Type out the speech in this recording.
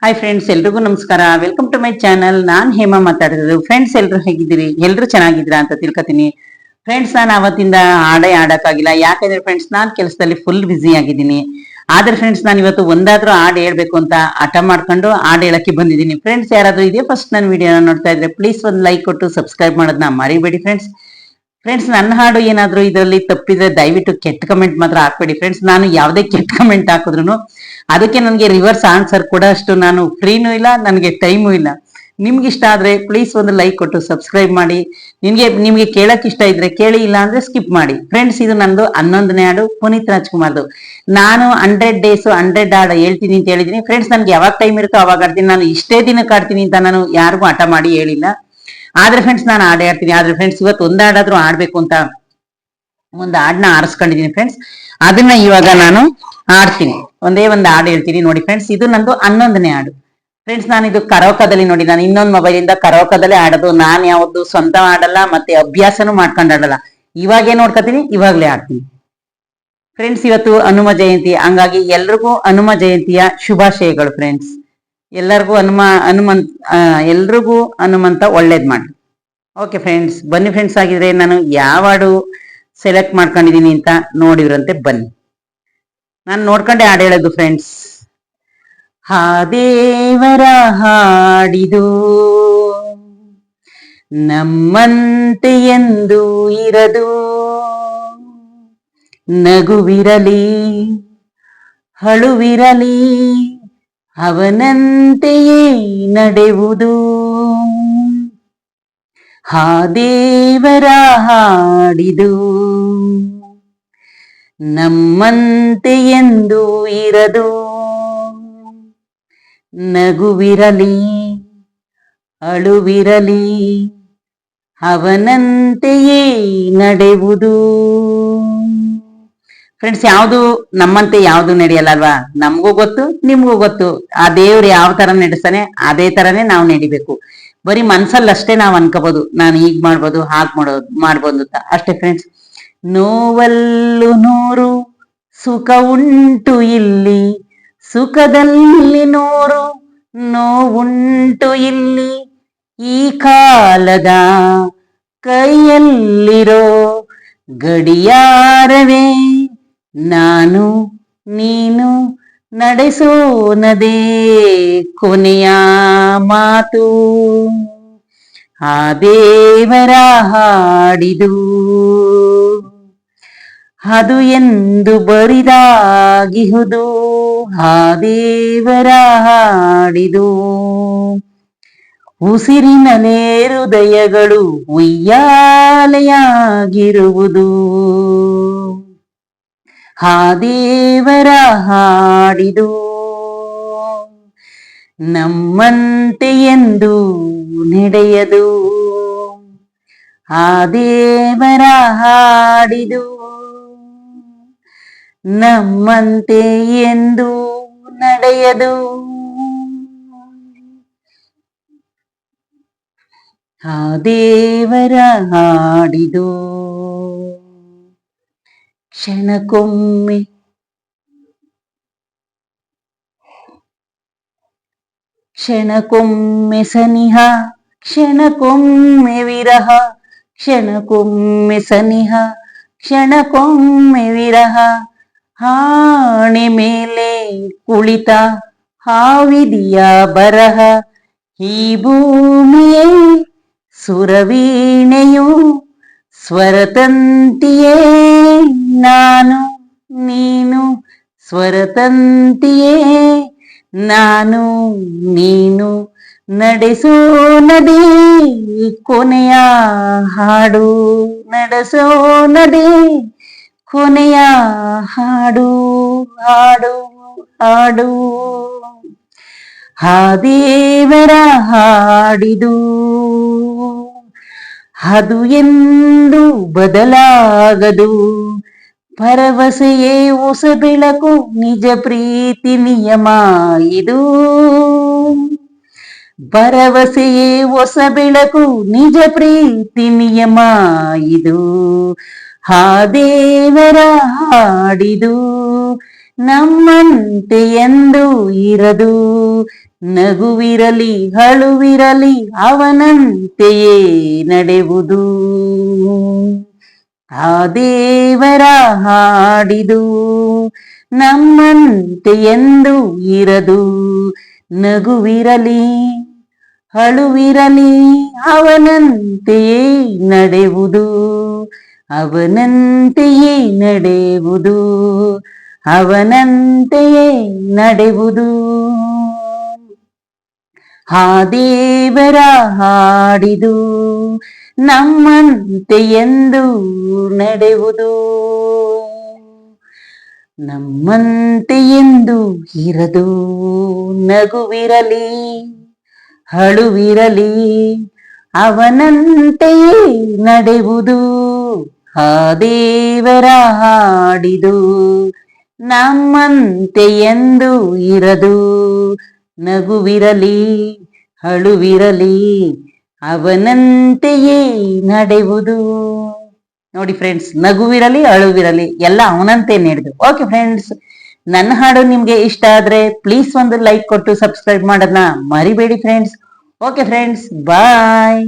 Hi friends, ಎಲ್ರಿಗೂ ನಮಸ್ಕಾರ. Welcome to my channel. ನಾನ್ ಹೇಮಾ ಮಾತಾಡಿದ್ರು. ಫ್ರೆಂಡ್ಸ್, ಎಲ್ರು ಹೇಗಿದ್ದೀರಿ? ಎಲ್ರು ಚೆನ್ನಾಗಿದ್ದೀರಾ ಅಂತ ತಿಳ್ಕೊತೀನಿ. ಫ್ರೆಂಡ್ಸ್, ನಾನು ಅವತ್ತಿಂದ ಹಾಡೇ ಆಡಕ್ಕಾಗಿಲ್ಲ. ಯಾಕಂದ್ರೆ ಫ್ರೆಂಡ್ಸ್, ನಾನ್ ಕೆಲಸದಲ್ಲಿ ಫುಲ್ ಬ್ಯುಸಿ ಆಗಿದ್ದೀನಿ. ಆದ್ರೆ ಫ್ರೆಂಡ್ಸ್, ನಾನು ಇವತ್ತು ಒಂದಾದ್ರೂ ಹಾಡು ಹೇಳ್ಬೇಕು ಅಂತ ಹಠ ಮಾಡ್ಕೊಂಡು ಹಾಡು ಹೇಳಕ್ಕೆ ಬಂದಿದ್ದೀನಿ. ಫ್ರೆಂಡ್ಸ್, ಯಾರಾದ್ರೂ ಇದೇ ಫಸ್ಟ್ ನನ್ನ ವಿಡಿಯೋನ ನೋಡ್ತಾ ಇದ್ರೆ ಪ್ಲೀಸ್ ಒಂದು ಲೈಕ್ ಕೊಟ್ಟು ಸಬ್ಸ್ಕ್ರೈಬ್ ಮಾಡೋದನ್ನ ಮರಿಬೇಡಿ ಫ್ರೆಂಡ್ಸ್. ಫ್ರೆಂಡ್ಸ್, ನನ್ನ ಹಾಡು ಏನಾದ್ರು ಇದರಲ್ಲಿ ತಪ್ಪಿದ್ರೆ ದಯವಿಟ್ಟು ಕೆಟ್ಟ ಕಮೆಂಟ್ ಮಾತ್ರ ಹಾಕ್ಬೇಡಿ ಫ್ರೆಂಡ್ಸ್. ನಾನು ಯಾವುದೇ ಕೆಟ್ಟ ಕಮೆಂಟ್ ಹಾಕಿದ್ರು ಅದಕ್ಕೆ ನನಗೆ ರಿವರ್ಸ್ ಆನ್ಸರ್ ಕೊಡೋ ಅಷ್ಟು ನಾನು ಫ್ರೀನೂ ಇಲ್ಲ, ನನಗೆ ಟೈಮು ಇಲ್ಲ. ನಿಮ್ಗೆ ಇಷ್ಟ ಆದ್ರೆ ಪ್ಲೀಸ್ ಒಂದು ಲೈಕ್ ಕೊಟ್ಟು ಸಬ್ಸ್ಕ್ರೈಬ್ ಮಾಡಿ. ನಿಮ್ಗೆ ಕೇಳಕ್ ಇಷ್ಟ ಇದ್ರೆ ಕೇಳಿ, ಇಲ್ಲ ಅಂದ್ರೆ ಸ್ಕಿಪ್ ಮಾಡಿ ಫ್ರೆಂಡ್ಸ್. ಇದು ನಂದು 11ನೇ ಹಾಡು, ಪುನೀತ್ ರಾಜ್ಕುಮಾರ್ದು. ನಾನು 100 ಡೇಸ್ 100 ಹಾಡು ಹೇಳ್ತೀನಿ ಅಂತ ಹೇಳಿದೀನಿ ಫ್ರೆಂಡ್ಸ್. ನನ್ಗೆ ಯಾವಾಗ ಟೈಮ್ ಇರುತ್ತೋ ಅವಾಗ ಆಡ್ತೀನಿ. ನಾನು ಇಷ್ಟೇ ದಿನಕ್ಕೆ ಆಡ್ತೀನಿ ಅಂತ ನಾನು ಯಾರಿಗೂ ಹಠ ಮಾಡಿ ಹೇಳಿಲ್ಲ. ಆದ್ರೆ ಫ್ರೆಂಡ್ಸ್, ನಾನು ಹಾಡು ಹೇಳ್ತೀನಿ. ಆದ್ರೆ ಫ್ರೆಂಡ್ಸ್, ಇವತ್ತು ಒಂದು ಹಾಡಾದ್ರೂ ಆಡ್ಬೇಕು ಅಂತ ಒಂದು ಹಾಡನ್ನ ಆರಿಸ್ಕೊಂಡಿದೀನಿ ಫ್ರೆಂಡ್ಸ್. ಅದನ್ನ ಇವಾಗ ನಾನು ಆಡ್ತೀನಿ. ಒಂದೇ ಒಂದು ಹಾಡು ಹೇಳ್ತೀನಿ ನೋಡಿ ಫ್ರೆಂಡ್ಸ್. ಇದು ನಂದು 11ನೇ ಹಾಡು ಫ್ರೆಂಡ್ಸ್. ನಾನು ಇದು ಕರೋಕದಲ್ಲಿ ನೋಡಿ, ನಾನು ಇನ್ನೊಂದು ಮೊಬೈಲ್ ಇಂದ ಕರೋಕದಲ್ಲೇ ಆಡೋದು. ನಾನು ಯಾವ್ದು ಸ್ವಂತ ಆಡಲ್ಲ, ಮತ್ತೆ ಅಭ್ಯಾಸನೂ ಮಾಡ್ಕೊಂಡು ಆಡಲ್ಲ. ಇವಾಗೇ ನೋಡ್ಕೊತೀನಿ, ಇವಾಗ್ಲೇ ಆಡ್ತೀನಿ ಫ್ರೆಂಡ್ಸ್. ಇವತ್ತು ಹನುಮ ಜಯಂತಿ, ಹಂಗಾಗಿ ಎಲ್ರಿಗೂ ಹನುಮ ಜಯಂತಿಯ ಶುಭಾಶಯಗಳು ಫ್ರೆಂಡ್ಸ್. ಎಲ್ಲರಿಗೂ ಎಲ್ರಿಗೂ ಹನುಮಂತ ಒಳ್ಳೇದ್ ಮಾಡಿ. ಓಕೆ ಫ್ರೆಂಡ್ಸ್, ಬನ್ನಿ ಫ್ರೆಂಡ್ಸ್. ಆಗಿದ್ರೆ ನಾನು ಯಾವ ಹಾಡು ಸೆಲೆಕ್ಟ್ ಮಾಡ್ಕೊಂಡಿದೀನಿ ಅಂತ ನೋಡಿವ್ರಂತೆ, ಬನ್ನಿ. ನಾನು ನೋಡ್ಕೊಂಡೆ ಹಾಡು ಹೇಳೋದು ಫ್ರೆಂಡ್ಸ್. ಹಾ ದೇವರ ಹಾಡಿದು ನಮ್ಮಂತೆ ಎಂದು ಇರದು, ನಗುವಿರಲಿ ಹಳುವಿರಲಿ ಅವನಂತೆಯೇ ನಡೆಯುವುದು. ಹಾ ದೇವರ ಹಾಡಿದು ನಮ್ಮಂತೆ ಎಂದು ಇರದು, ನಗುವಿರಲಿ ಅಳುವಿರಲಿ ಅವನಂತೆಯೇ ನಡೆಯುವುದು. ಫ್ರೆಂಡ್ಸ್, ಯಾವುದು ನಮ್ಮಂತೆ ಯಾವುದು ನಡೆಯಲ್ಲ ಅಲ್ವಾ? ನಮಗೂ ಗೊತ್ತು, ನಿಮ್ಗೂ ಗೊತ್ತು. ಆ ದೇವ್ರು ಯಾವ ತರ ನಡೆಸ್ತಾನೆ ಅದೇ ತರನೇ ನಾವು ನಡಿಬೇಕು. ಬರೀ ಮನ್ಸಲ್ಲಿ ಅಷ್ಟೇ ನಾವು ಅನ್ಕೋಬಹುದು, ನಾನು ಹೀಗ್ ಮಾಡ್ಬೋದು, ಹಾಗ್ ಮಾಡ್ಬೋದು ಅಂತ ಅಷ್ಟೇ ಫ್ರೆಂಡ್ಸ್. ನೋವಲ್ಲು ನೂರು ಸುಖ ಉಂಟು ಇಲ್ಲಿ, ಸುಖದಲ್ಲಿ ನೂರು ನೋವುಂಟು ಇಲ್ಲಿ. ಈ ಕಾಲದ ಕೈಯಲ್ಲಿರೋ ಗಡಿಯಾರವೇ ನಾನು ನೀನು ನಡೆಸೋನದೇ ಕೊನೆಯ ಮಾತು. ಆ ದೇವರ ಹಾಡಿದು ಅದು ಎಂದು ಬರಿದಾಗಿಹುದು. ಆ ದೇವರ ಹಾಡಿದು ಉಸಿರಿನಲೇ ಹೃದಯಗಳು ಉಯ್ಯಾಲೆಯಾಗಿರುವುದು. ಆ ದೇವರ ಹಾಡಿದು ನಮ್ಮಂತೆ ಎಂದು ನಡೆಯದು. ಆ ದೇವರ ಹಾಡಿದು ನಮ್ಮಂತೆ ಎಂದು ನಡೆಯದು. ಆ ದೇವರ ಹಾಡಿದು ಕ್ಷಣಕ್ಕೊಮ್ಮೆ ಕ್ಷಣಕ್ಕೊಮ್ಮೆ ಸನಿಹ, ಕ್ಷಣಕ್ಕೊಮ್ಮೆ ವಿರಹ, ಕ್ಷಣಕ್ಕೊಮ್ಮೆ ಸನಿಹ, ಕ್ಷಣಕ್ಕೊಮ್ಮೆ ವಿರಹ. ಆಣೆ ಮೇಲೆ ಕುಳಿತ ಹಾವಿದಿಯ ಬರಹ, ಈ ಭೂಮಿಯೇ ಸುರವೀಣೆಯು ಸ್ವರತಂತಿಯೇ ನಾನು ನೀನು, ಸ್ವರತಂತಿಯೇ ನಾನು ನೀನು ನಡೆಸೋನದೇ ಕೊನೆಯ ಹಾಡು, ನಡೆಸೋನದೇ ಕೊನೆಯ ಹಾಡು. ಹಾಡು ಹಾಡು ಆ ದೇವರ ಹಾಡಿದು ಅದು ಎಂದು ಬದಲಾಗದು. ಭರವಸೆಯೇ ಹೊಸ ಬೆಳಕು, ನಿಜ ಪ್ರೀತಿ ನಿಯಮ ಇದು. ಭರವಸೆಯೇ ಹೊಸ ಬೆಳಕು, ನಿಜ ಪ್ರೀತಿ ನಿಯಮ ಇದು. ಆ ದೇವರ ಹಾಡಿದು ನಮ್ಮಂತೆ ಎಂದು ಇರದು. ನಗುವಿರಲಿ ಅಳುವಿರಲಿ ಅವನಂತೆಯೇ ನಡೆವುದು. ಆ ದೇವರ ಹಾಡಿದು ನಮ್ಮಂತೆ ಎಂದು ಇರದು. ನಗುವಿರಲಿ ಅಳುವಿರಲಿ ಅವನಂತೆಯೇ ನಡೆವುದು. ಅವನಂತೆಯೇ ನಡೆವುದು. ಅವನಂತೆಯೇ ನಡೆವುದು. ಆ ದೇವರ ಹಾಡಿದು ನಮ್ಮಂತೆ ಎಂದು ನಡೆವುದು. ನಮ್ಮಂತೆ ಎಂದು ಇರದು. ನಗುವಿರಲಿ ಅಳುವಿರಲಿ ಅವನಂತೆಯೇ ನಡೆವುದು. ಆ ದೇವರ ಹಾಡಿದು ನಮ್ಮಂತೆ ಎಂದು ಇರದು. ನಗುವಿರಲಿ ಅಳುವಿರಲಿ ಅವನಂತೆಯೇ ನಡೆಯುವುದು. ನೋಡಿ ಫ್ರೆಂಡ್ಸ್, ನಗುವಿರಲಿ ಅಳುವಿರಲಿ ಎಲ್ಲ ಅವನಂತೆ ನಡೆದು. ಓಕೆ ಫ್ರೆಂಡ್ಸ್, ನನ್ನ ಹಾಡು ನಿಮ್ಗೆ ಇಷ್ಟ ಆದ್ರೆ ಪ್ಲೀಸ್ ಒಂದು ಲೈಕ್ ಕೊಟ್ಟು ಸಬ್ಸ್ಕ್ರೈಬ್ ಮಾಡೋದನ್ನ ಮರಿಬೇಡಿ ಫ್ರೆಂಡ್ಸ್. ಓಕೆ ಫ್ರೆಂಡ್ಸ್, ಬಾಯ್.